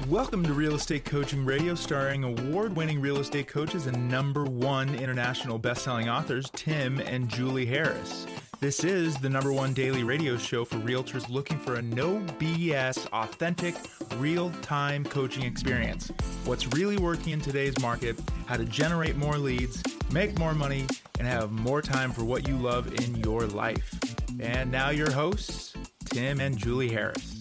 Welcome to Real Estate Coaching Radio, starring award-winning real estate coaches and #1 international best-selling authors, Tim and Julie Harris. This is the #1 daily radio show for realtors looking for a no BS, authentic, real-time coaching experience. What's really working in today's market, how to generate more leads, make more money, and have more time for what you love in your life. And now your hosts, Tim and Julie Harris.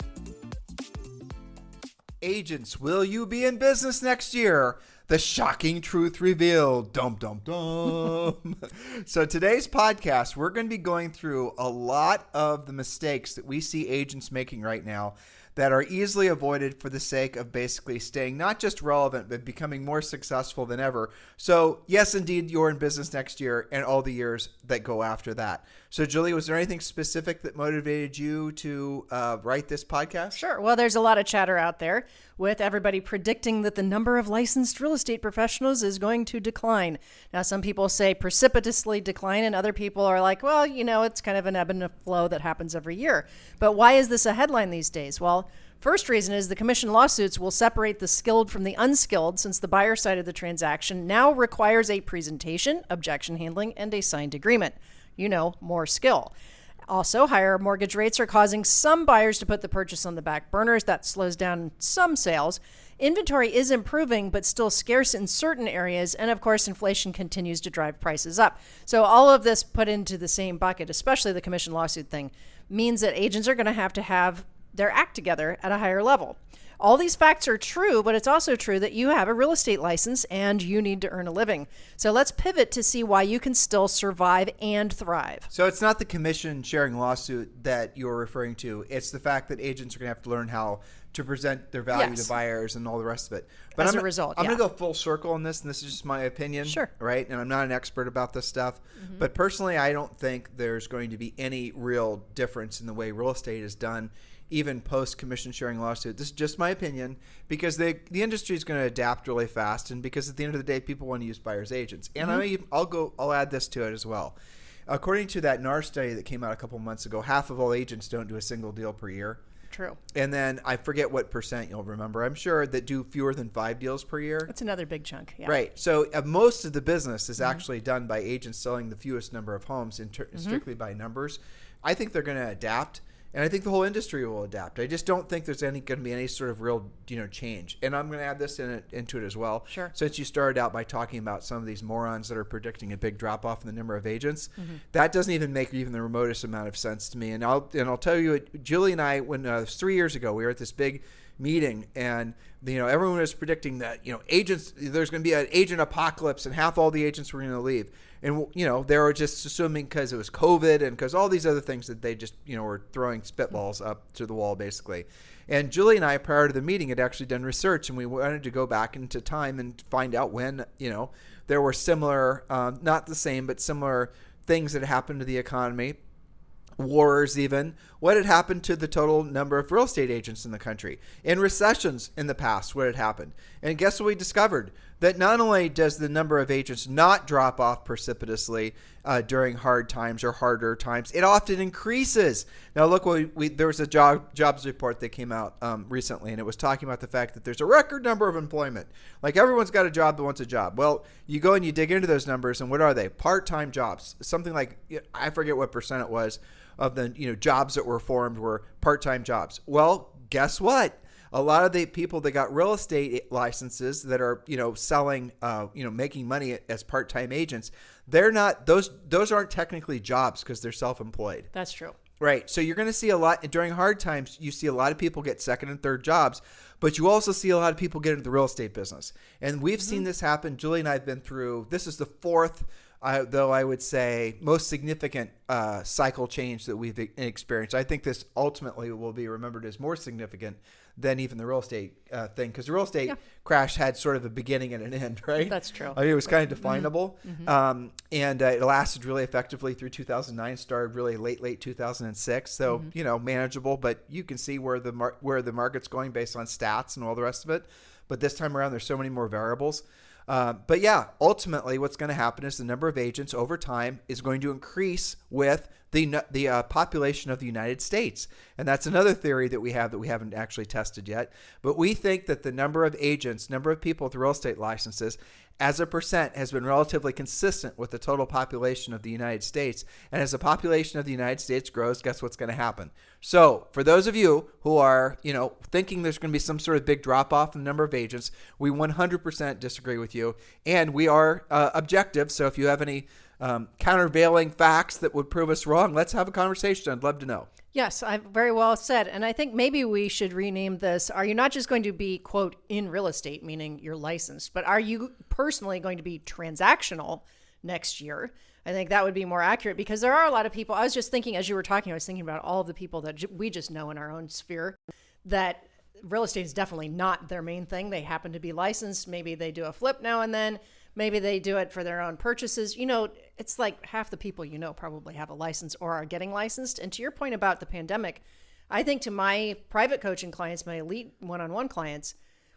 Agents, will you be in business next year? The shocking truth revealed. Dum, dum, dum. So today's podcast, we're going to be going through a lot of the mistakes that we see agents making right now that are easily avoided for the sake of basically staying not just relevant, but becoming more successful than ever. So yes, indeed, you're in business next year and all the years that go after that. So Julie, was there anything specific that motivated you to write this podcast? Sure. Well, there's a lot of chatter out there with everybody predicting that the number of licensed real estate professionals is going to decline. Now, some people say precipitously decline, and other people are like, well, you know, it's kind of an ebb and a flow that happens every year. But why is this a headline these days? Well, first reason is the commission lawsuits will separate the skilled from the unskilled, since the buyer side of the transaction now requires a presentation, objection handling, and a signed agreement. You know, more skill. Also, higher mortgage rates are causing some buyers to put the purchase on the back burners. That slows down some sales. Inventory is improving, but still scarce in certain areas. And of course, inflation continues to drive prices up. So all of this put into the same bucket, especially the commission lawsuit thing, means that agents are going to have their act together at a higher level. All these facts are true, but it's also true that you have a real estate license and you need to earn a living. So let's pivot to see why you can still survive and thrive. So it's not the commission sharing lawsuit that you're referring to. It's the fact that agents are going to have to learn how to present their value to buyers and all the rest of it. But I'm going to go full circle on this, and this is just my opinion. Sure. Right? And I'm not an expert about this stuff. Mm-hmm. But personally, I don't think there's going to be any real difference in the way real estate is done, even post-commission sharing lawsuit. This is just my opinion, because the industry is going to adapt really fast, and because at the end of the day, people want to use buyer's agents. And I'll add this to it as well. According to that NAR study that came out a couple months ago, half of all agents don't do a single deal per year. True. And then I forget what percent you'll remember. I'm sure that do fewer than 5 deals per year. That's another big chunk. Yeah. Right. So most of the business is actually done by agents selling the fewest number of homes, strictly by numbers. I think they're going to adapt. And I think the whole industry will adapt. I just don't think there's going to be any sort of real, change. And I'm going to add this into it as well. Sure. Since you started out by talking about some of these morons that are predicting a big drop off in the number of agents, that doesn't even make even the remotest amount of sense to me. And I'll tell you, Julie and I, when it was 3 years ago, we were at this big meeting, and everyone was predicting that agents, there's going to be an agent apocalypse, and half all the agents were going to leave. And they were just assuming because it was COVID and because all these other things that they just were throwing spitballs up to the wall basically. And Julie and I, prior to the meeting, had actually done research, and we wanted to go back into time and find out when there were similar, not the same, but similar things that happened to the economy. Wars even, what had happened to the total number of real estate agents in the country. In recessions in the past, what had happened. And guess what we discovered? That not only does the number of agents not drop off precipitously during hard times or harder times, it often increases. Now look, there was a jobs report that came out recently, and it was talking about the fact that there's a record number of employment. Like everyone's got a job that wants a job. Well, you go and you dig into those numbers, and what are they? Part-time jobs. Something like, I forget what percent it was, of the jobs that were formed were part-time jobs. Well, guess what? A lot of the people that got real estate licenses that are selling making money as part-time agents, they're not those aren't technically jobs because they're self-employed. That's true. Right. So you're going to see a lot during hard times. You see a lot of people get second and third jobs, but you also see a lot of people get into the real estate business. And we've seen this happen. Julie and I have been through, this is the fourth, though I would say most significant cycle change that we've experienced. I think this ultimately will be remembered as more significant than even the real estate thing, because the real estate crash had sort of a beginning and an end, right? That's true. I mean, it was kind of definable, and it lasted really effectively through 2009, started really late 2006, so manageable. But you can see where the market's going based on stats and all the rest of it. But this time around, there's so many more variables. But yeah, ultimately what's going to happen is the number of agents over time is going to increase with the population of the United States. And that's another theory that we haven't actually tested yet. But we think that the number of agents, number of people with real estate licenses, as a percent has been relatively consistent with the total population of the United States. And as the population of the United States grows, guess what's going to happen? So for those of you who are, thinking there's going to be some sort of big drop off in the number of agents, we 100% disagree with you. And we are objective. So if you have any countervailing facts that would prove us wrong, let's have a conversation. I'd love to know. Yes, very well said. And I think maybe we should rename this. Are you not just going to be, quote, in real estate, meaning you're licensed, but are you personally going to be transactional next year? I think that would be more accurate, because there are a lot of people. I was just thinking, as you were talking, I was thinking about all of the people that we just know in our own sphere that real estate is definitely not their main thing. They happen to be licensed. Maybe they do a flip now and then. Maybe they do it for their own purchases. It's like half the people probably have a license or are getting licensed. And to your point about the pandemic, I think to my private coaching clients, my elite one-on-one clients,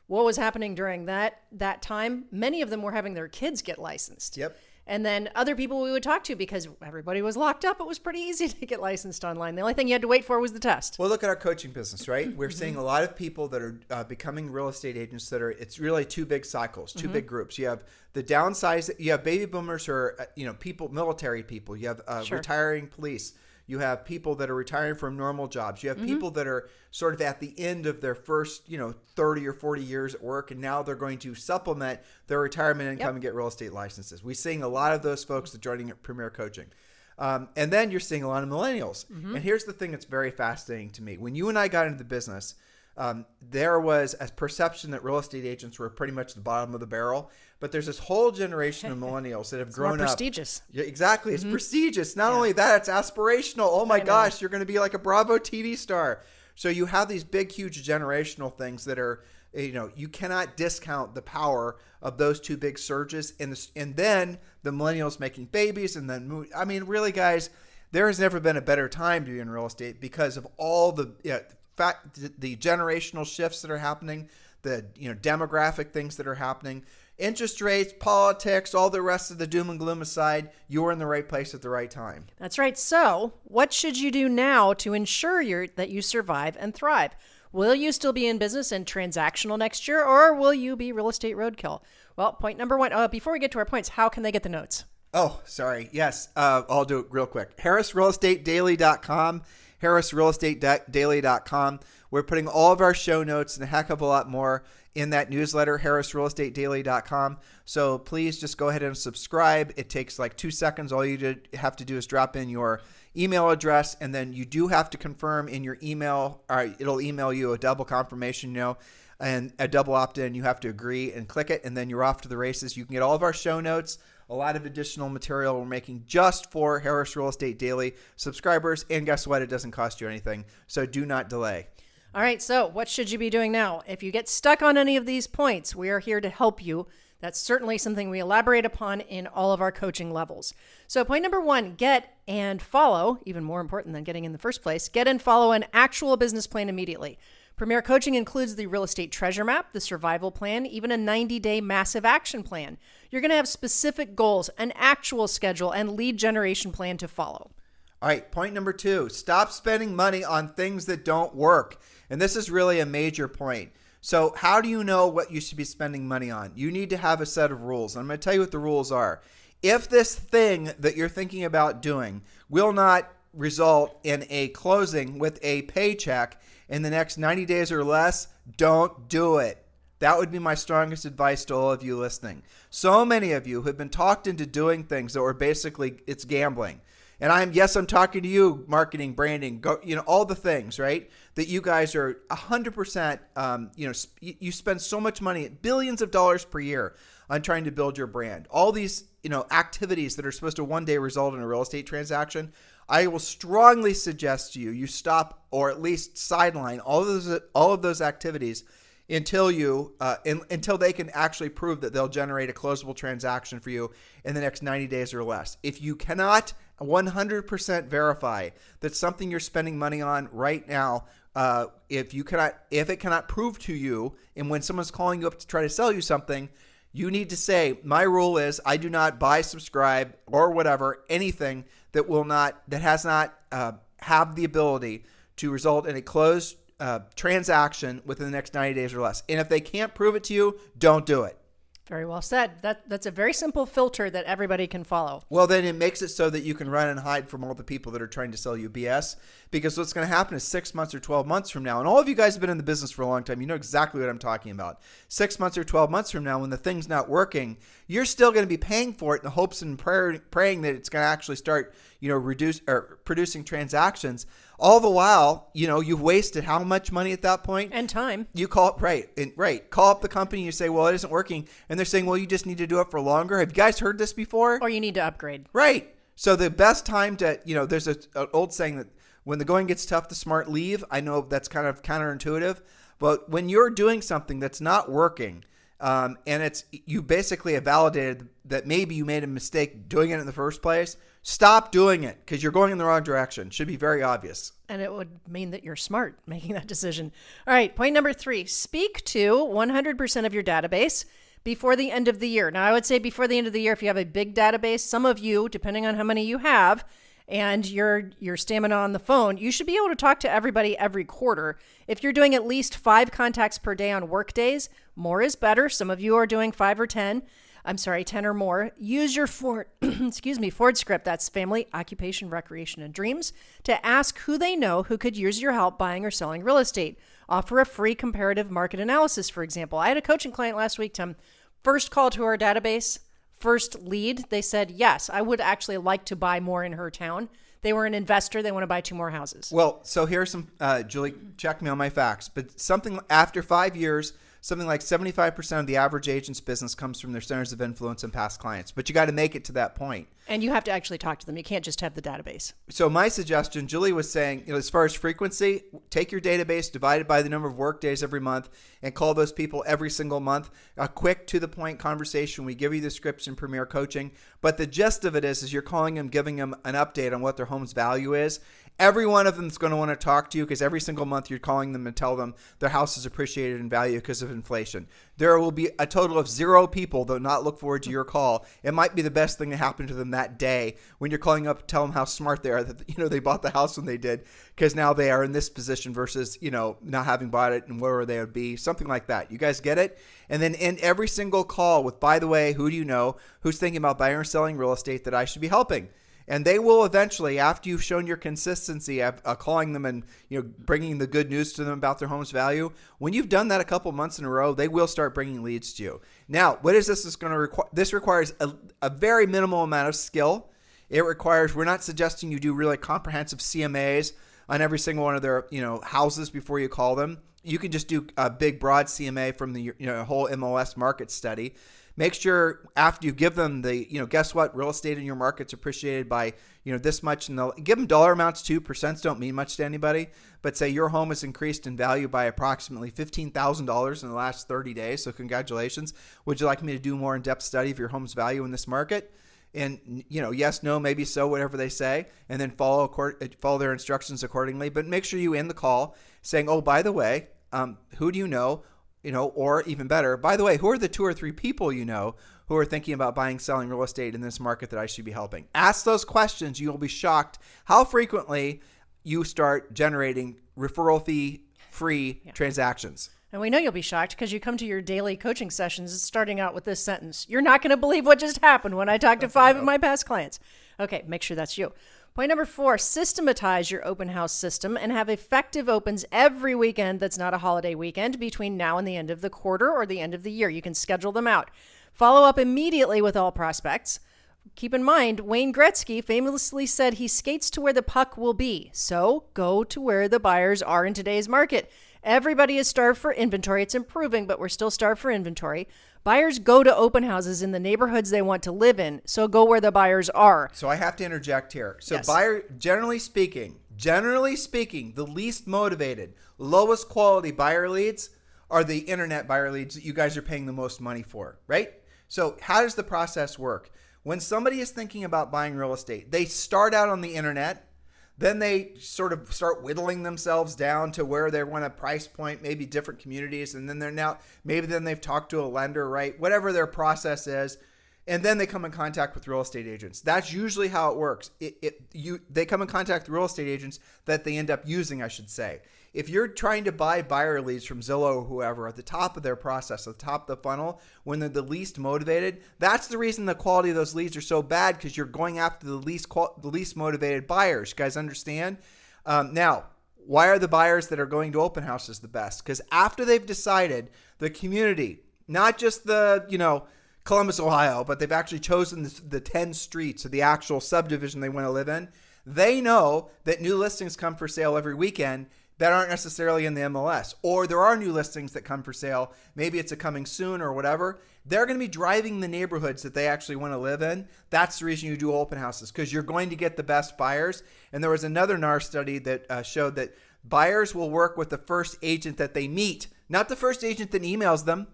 what was happening during that time, many of them were having their kids get licensed. Yep. And then other people we would talk to, because everybody was locked up, it was pretty easy to get licensed online. The only thing you had to wait for was the test. Well, look at our coaching business, right? We're seeing a lot of people that are becoming real estate agents it's really two big cycles, two big groups. You have the downsize, you have baby boomers who are, people, military people. You have Sure. retiring police. You have people that are retiring from normal jobs. You have people that are sort of at the end of their first, 30 or 40 years at work, and now they're going to supplement their retirement income and get real estate licenses. We're seeing a lot of those folks that are joining Premier Coaching. And then you're seeing a lot of millennials. And here's the thing that's very fascinating to me. When you and I got into the business, there was a perception that real estate agents were pretty much the bottom of the barrel. But there's this whole generation of millennials that have grown more up. prestigious. Yeah, exactly. It's prestigious. Not only that, it's aspirational. Oh my gosh, you're going to be like a Bravo TV star. So you have these big, huge generational things that are, you cannot discount the power of those two big surges. And then the millennials making babies. And then, really, guys, there has never been a better time to be in real estate because of all the generational shifts that are happening, the demographic things that are happening. Interest rates, politics, all the rest of the doom and gloom aside, you're in the right place at the right time. That's right. So what should you do now to ensure that you survive and thrive? Will you still be in business and transactional next year, or will you be real estate roadkill? Well, point number one, before we get to our points, how can they get the notes? Oh, sorry. Yes, I'll do it real quick. HarrisRealEstateDaily.com, HarrisRealEstateDaily.com. We're putting all of our show notes and a heck of a lot more in that newsletter, HarrisRealEstateDaily.com. So please just go ahead and subscribe. It takes like 2 seconds. All you have to do is drop in your email address, and then you do have to confirm in your email, or it'll email you a double confirmation, and a double opt-in. You have to agree and click it, and then you're off to the races. You can get all of our show notes, a lot of additional material we're making just for Harris Real Estate Daily subscribers. And guess what? It doesn't cost you anything. So do not delay. All right, so what should you be doing now? If you get stuck on any of these points, we are here to help you. That's certainly something we elaborate upon in all of our coaching levels. So point number one, get and follow, even more important than getting in the first place, get and follow an actual business plan immediately. Premier Coaching includes the real estate treasure map, the survival plan, even a 90-day massive action plan. You're going to have specific goals, an actual schedule, and lead generation plan to follow. All right, point number two, stop spending money on things that don't work. And this is really a major point. So how do you know what you should be spending money on? You need to have a set of rules. And I'm going to tell you what the rules are. If this thing that you're thinking about doing will not result in a closing with a paycheck in the next 90 days or less, don't do it. That would be my strongest advice to all of you listening. So many of you have been talked into doing things that were basically, it's gambling. And I'm talking to you, marketing, branding, all the things, right? That you guys are 100%, you spend so much money, billions of dollars per year on trying to build your brand. All these, activities that are supposed to one day result in a real estate transaction. I will strongly suggest to you stop, or at least sideline all of those activities until they can actually prove that they'll generate a closable transaction for you in the next 90 days or less. If you cannot 100% verify that something you're spending money on right now, if it cannot prove to you, and when someone's calling you up to try to sell you something, you need to say, my rule is I do not buy, subscribe, or whatever, anything that has not have the ability to result in a closed transaction within the next 90 days or less. And if they can't prove it to you, don't do it. Very well said. That's a very simple filter that everybody can follow. Well, then it makes it so that you can run and hide from all the people that are trying to sell you BS. Because what's going to happen is 6 months or 12 months from now, and all of you guys have been in the business for a long time, you know exactly what I'm talking about. 6 months or 12 months from now, when the thing's not working, you're still going to be paying for it in the hopes and praying that it's going to actually start, producing transactions. All the while, you've wasted how much money at that point? And time. You call right. Call up the company. You say, well, it isn't working. And they're saying, well, you just need to do it for longer. Have you guys heard this before? Or you need to upgrade. Right. So the best time to, there's an old saying that when the going gets tough, the smart leave. I know that's kind of counterintuitive. But when you're doing something that's not working, and you basically have validated that maybe you made a mistake doing it in the first place, stop doing it because you're going in the wrong direction. Should be very obvious. And it would mean that you're smart making that decision. All right, point number 3, speak to 100% of your database before the end of the year. Now, I would say before the end of the year, if you have a big database, some of you, depending on how many you have, and your stamina on the phone, you should be able to talk to everybody every quarter. If you're doing at least 5 contacts per day on work days, more is better. Some of you are doing 5 or 10. 10 or more. Use your Ford script, that's family, occupation, recreation, and dreams, to ask who they know who could use your help buying or selling real estate. Offer a free comparative market analysis, for example. I had a coaching client last week, Tim. First call to our database, first lead. They said, yes, I would actually like to buy more in her town. They were an investor. They want to buy 2 more houses. Well, so here's some, Julie, check me on my facts, but something after 5 years, something like 75% of the average agent's business comes from their centers of influence and past clients. But you got to make it to that point. And you have to actually talk to them. You can't just have the database. So my suggestion, Julie was saying, as far as frequency, take your database, divide it by the number of work days every month, and call those people every single month. A quick, to-the-point conversation. We give you the scripts in Premier Coaching. But the gist of it is you're calling them, giving them an update on what their home's value is. Every one of them is going to want to talk to you because every single month you're calling them and tell them their house is appreciated in value because of inflation. There will be a total of 0 people that will not look forward to your call. It might be the best thing that happened to them that day when you're calling up to tell them how smart they are that they bought the house when they did, because now they are in this position versus not having bought it and where they would be, something like that. You guys get it? And then end every single call with, by the way, who do you know who's thinking about buying or selling real estate that I should be helping? And they will eventually, after you've shown your consistency of calling them and bringing the good news to them about their home's value, when you've done that a couple months in a row, they will start bringing leads to you. Now, what is this going to require? This requires a very minimal amount of skill. It requires, we're not suggesting you do really comprehensive CMAs on every single one of their houses before you call them. You can just do a big broad CMA from the whole MLS market study. Make sure after you give them the, guess what, real estate in your market's appreciated by, this much. And they'll give them dollar amounts too. Percents don't mean much to anybody. But say your home has increased in value by approximately $15,000 in the last 30 days. So congratulations. Would you like me to do more in-depth study of your home's value in this market? And, yes, no, maybe so, whatever they say. And then follow their instructions accordingly. But make sure you end the call saying, oh, by the way, who do you know? Or even better, by the way, who are the 2 or 3 people who are thinking about buying, selling real estate in this market that I should be helping? Ask those questions. You'll be shocked how frequently you start generating referral fee free transactions. And we know you'll be shocked because you come to your daily coaching sessions starting out with this sentence. You're not going to believe what just happened when I talked to 5 of my past clients. Okay, make sure that's you. Point number 4, systematize your open house system and have effective opens every weekend that's not a holiday weekend between now and the end of the quarter or the end of the year. You can schedule them out. Follow up immediately with all prospects. Keep in mind, Wayne Gretzky famously said he skates to where the puck will be. So go to where the buyers are in today's market. Everybody is starved for inventory. It's improving, but we're still starved for inventory. Buyers go to open houses in the neighborhoods they want to live in. So go where the buyers are. So I have to interject here. So yes. Generally speaking, the least motivated, lowest quality buyer leads are the internet buyer leads that you guys are paying the most money for, right? So how does the process work? When somebody is thinking about buying real estate, they start out on the internet. Then they sort of start whittling themselves down to where they want a price point, maybe different communities. And then then they've talked to a lender, right? Whatever their process is. and then they come in contact with real estate agents. That's usually how it works. They come in contact with real estate agents that they end up using, I should say. If you're trying to buy buyer leads from Zillow or whoever at the top of their process, at the top of the funnel, when they're the least motivated, that's the reason the quality of those leads are so bad, because you're going after the least motivated buyers. You guys understand? Now, why are the buyers that are going to open houses the best? Because after they've decided the community, not just the, Columbus, Ohio, but they've actually chosen the 10 streets of the actual subdivision they want to live in, they know that new listings come for sale every weekend that aren't necessarily in the MLS, or there are new listings that come for sale. Maybe it's a coming soon or whatever. They're going to be driving the neighborhoods that they actually want to live in. That's the reason you do open houses, because you're going to get the best buyers. And there was another NAR study that showed that buyers will work with the first agent that they meet, not the first agent that emails them,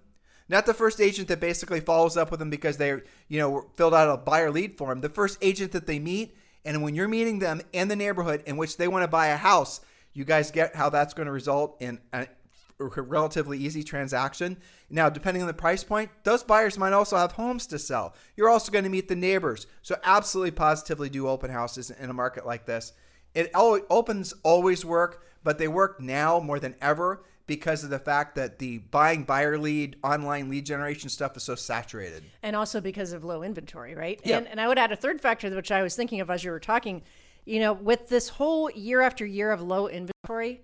not the first agent that basically follows up with them because they, filled out a buyer lead form. The first agent that they meet, and when you're meeting them in the neighborhood in which they want to buy a house, you guys get how that's going to result in a relatively easy transaction. Now, depending on the price point, those buyers might also have homes to sell. You're also going to meet the neighbors. So absolutely positively do open houses in a market like this. Opens always work, but they work now more than ever because of the fact that the buying buyer lead, online lead generation stuff is so saturated. And also because of low inventory, right? Yeah. And I would add a third factor, which I was thinking of as you were talking. With this whole year after year of low inventory,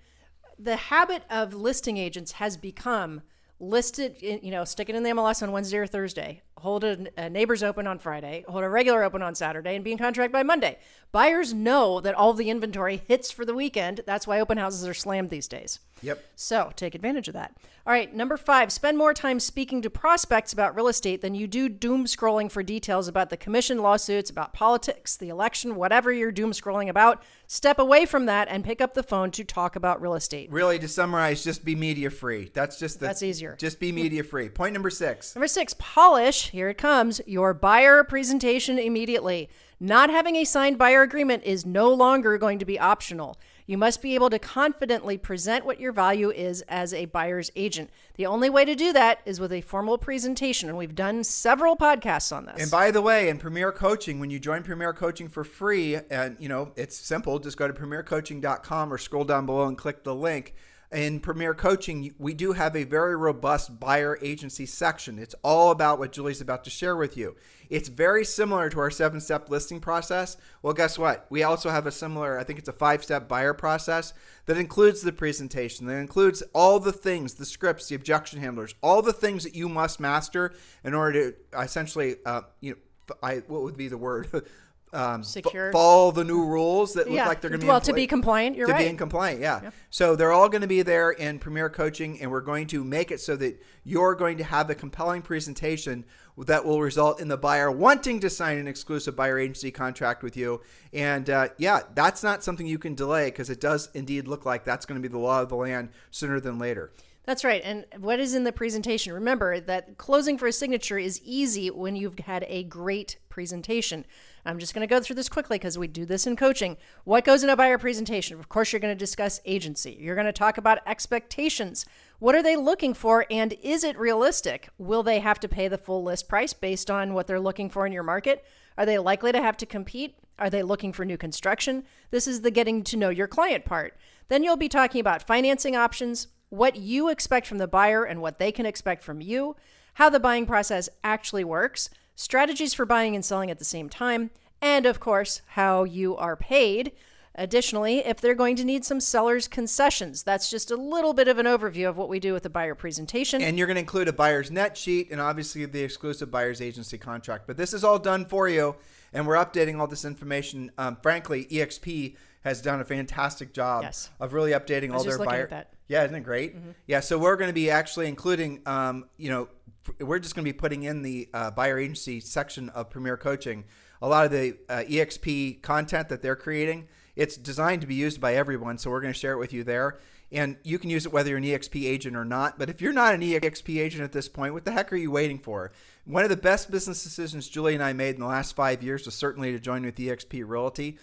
the habit of listing agents has become listed, stick it in the MLS on Wednesday or Thursday, hold a neighbor's open on Friday, hold a regular open on Saturday, and be in contract by Monday. Buyers know that all the inventory hits for the weekend. That's why open houses are slammed these days. Yep. So take advantage of that. All right, number 5, spend more time speaking to prospects about real estate than you do doom scrolling for details about the commission lawsuits, about politics, the election, whatever you're doom scrolling about. Step away from that and pick up the phone to talk about real estate. Really, to summarize, just be media free. That's easier. Just be media free. Point number 6. Number 6, polish, here it comes, your buyer presentation immediately. Not having a signed buyer agreement is no longer going to be optional. You must be able to confidently present what your value is as a buyer's agent. The only way to do that is with a formal presentation, and we've done several podcasts on this. And by the way, in Premier Coaching, when you join Premier Coaching for free, and it's simple, just go to premiercoaching.com or scroll down below and click the link. In Premier Coaching, we do have a very robust buyer agency section. It's all about what Julie's about to share with you. It's very similar to our 7-step listing process. Well, guess what? We also have a similar, I think it's a 5-step buyer process that includes the presentation, that includes all the things, the scripts, the objection handlers, all the things that you must master in order to essentially, what would be the word? Secure. Follow the new rules that look like they're going to be to be compliant. You're right. To be in compliant, yeah. So they're all going to be there in Premier Coaching, and we're going to make it so that you're going to have a compelling presentation that will result in the buyer wanting to sign an exclusive buyer agency contract with you. And that's not something you can delay, because it does indeed look like that's going to be the law of the land sooner than later. That's right. And what is in the presentation? Remember that closing for a signature is easy when you've had a great presentation. I'm just going to go through this quickly because we do this in coaching. What goes in a buyer presentation? Of course, you're going to discuss agency. You're going to talk about expectations. What are they looking for, and is it realistic? Will they have to pay the full list price based on what they're looking for in your market? Are they likely to have to compete? Are they looking for new construction? This is the getting to know your client part. Then you'll be talking about financing options, what you expect from the buyer and what they can expect from you, how the buying process actually works, strategies for buying and selling at the same time, and of course, how you are paid. Additionally, if they're going to need some seller's concessions, that's just a little bit of an overview of what we do with the buyer presentation. And you're going to include a buyer's net sheet and obviously the exclusive buyer's agency contract. But this is all done for you, and we're updating all this information. Frankly, EXP has done a fantastic job of really updating all their buyer. Yeah, isn't it great? Mm-hmm. Yeah, so we're going to be actually including, we're just going to be putting in the buyer agency section of Premier Coaching a lot of the EXP content that they're creating. It's designed to be used by everyone, so we're going to share it with you there. And you can use it whether you're an EXP agent or not. But if you're not an EXP agent at this point, what the heck are you waiting for? One of the best business decisions Julie and I made in the last 5 years was certainly to join with EXP Realty.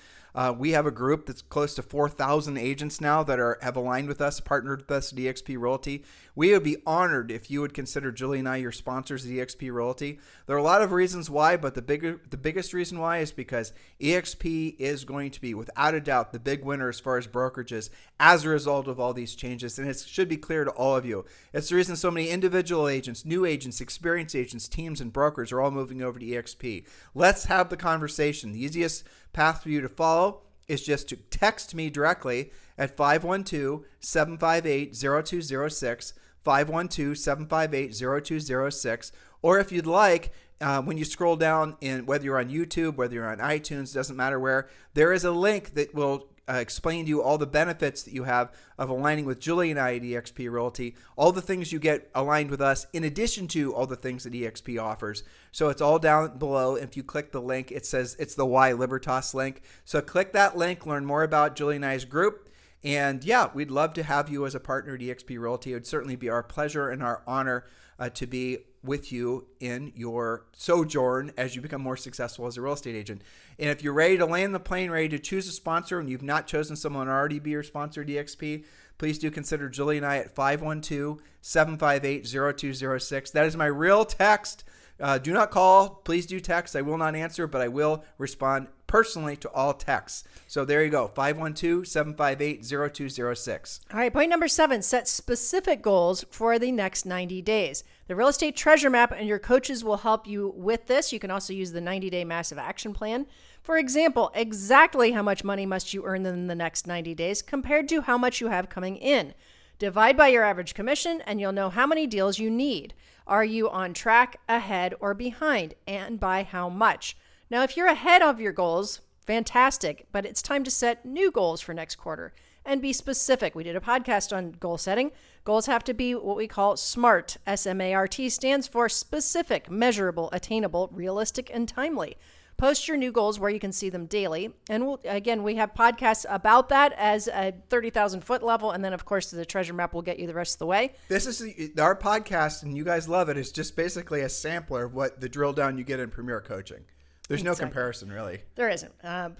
We have a group that's close to 4,000 agents now that have aligned with us, partnered with us at eXp Realty. We would be honored if you would consider Julie and I your sponsors at eXp Realty. There are a lot of reasons why, but the biggest reason why is because eXp is going to be, without a doubt, the big winner as far as brokerages as a result of all these changes, and it should be clear to all of you. It's the reason so many individual agents, new agents, experienced agents, teams, and brokers are all moving over to eXp. Let's have the conversation. The easiest path for you to follow is just to text me directly at 512-758-0206, 512-758-0206, or if you'd like, when you scroll down, in whether you're on YouTube, whether you're on iTunes, doesn't matter where, there is a link that will explain to you all the benefits that you have of aligning with Julie and I at eXp Realty, all the things you get aligned with us, in addition to all the things that eXp offers. So it's all down below. If you click the link, it says it's the Y Libertas link. So click that link, learn more about Julie and I's group. And yeah, we'd love to have you as a partner at eXp Realty. It would certainly be our pleasure and our honor to be with you in your sojourn as you become more successful as a real estate agent. And if you're ready to land the plane, ready to choose a sponsor, and you've not chosen someone already be your sponsor at eXp, please do consider Julie and I at 512-758-0206. That is my real text. Do not call. Please do text. I will not answer, but I will respond personally to all texts. So there you go, 512-758-0206. All right, point number 7, set specific goals for the next 90 days. The Real Estate Treasure Map and your coaches will help you with this. You can also use the 90-day massive action plan. For example, exactly how much money must you earn in the next 90 days compared to how much you have coming in. Divide by your average commission and you'll know how many deals you need. Are you on track, ahead, or behind, and by how much? Now, if you're ahead of your goals, fantastic, but it's time to set new goals for next quarter and be specific. We did a podcast on goal setting. Goals have to be what we call SMART. S-M-A-R-T stands for specific, measurable, attainable, realistic, and timely. Post your new goals where you can see them daily. And we have podcasts about that as a 30,000 foot level. And then, of course, the treasure map will get you the rest of the way. This is our podcast, and you guys love it. It's just basically a sampler of what the drill down you get in Premier Coaching. There's no comparison, really. There isn't.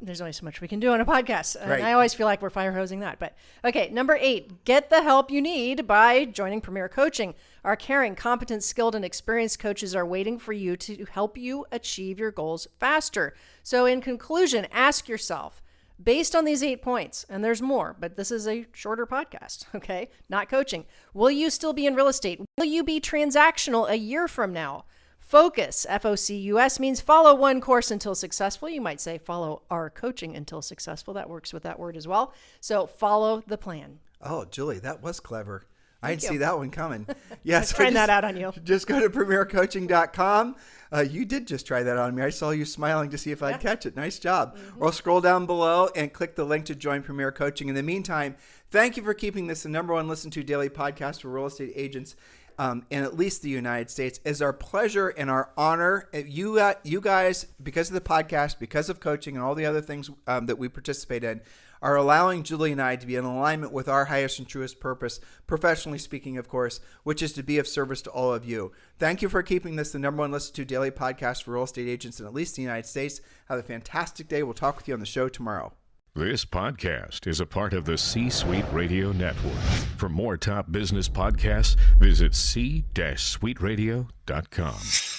There's only so much we can do on a podcast. Right. And I always feel like we're fire hosing that. But okay, number 8, get the help you need by joining Premier Coaching. Our caring, competent, skilled, and experienced coaches are waiting for you to help you achieve your goals faster. So in conclusion, ask yourself, based on these 8 points, and there's more, but this is a shorter podcast, okay? Not coaching. Will you still be in real estate? Will you be transactional a year from now? Focus, F-O-C-U-S, means follow one course until successful. You might say follow our coaching until successful. That works with that word as well. So follow the plan. Oh, Julie, that was clever. I didn't see that one coming. Yes, trying that out on you. Just go to premiercoaching.com. You did just try that on me. I saw you smiling to see if I'd catch it. Nice job. Mm-hmm. Or scroll down below and click the link to join Premier Coaching. In the meantime, thank you for keeping this the number one listened to daily podcast for real estate agents in at least the United States. It's our pleasure and our honor. You guys, because of the podcast, because of coaching and all the other things that we participate in, are allowing Julie and I to be in alignment with our highest and truest purpose, professionally speaking, of course, which is to be of service to all of you. Thank you for keeping this the number one listened to daily podcast for real estate agents in at least the United States. Have a fantastic day. We'll talk with you on the show tomorrow. This podcast is a part of the C-Suite Radio Network. For more top business podcasts, visit c-suiteradio.com.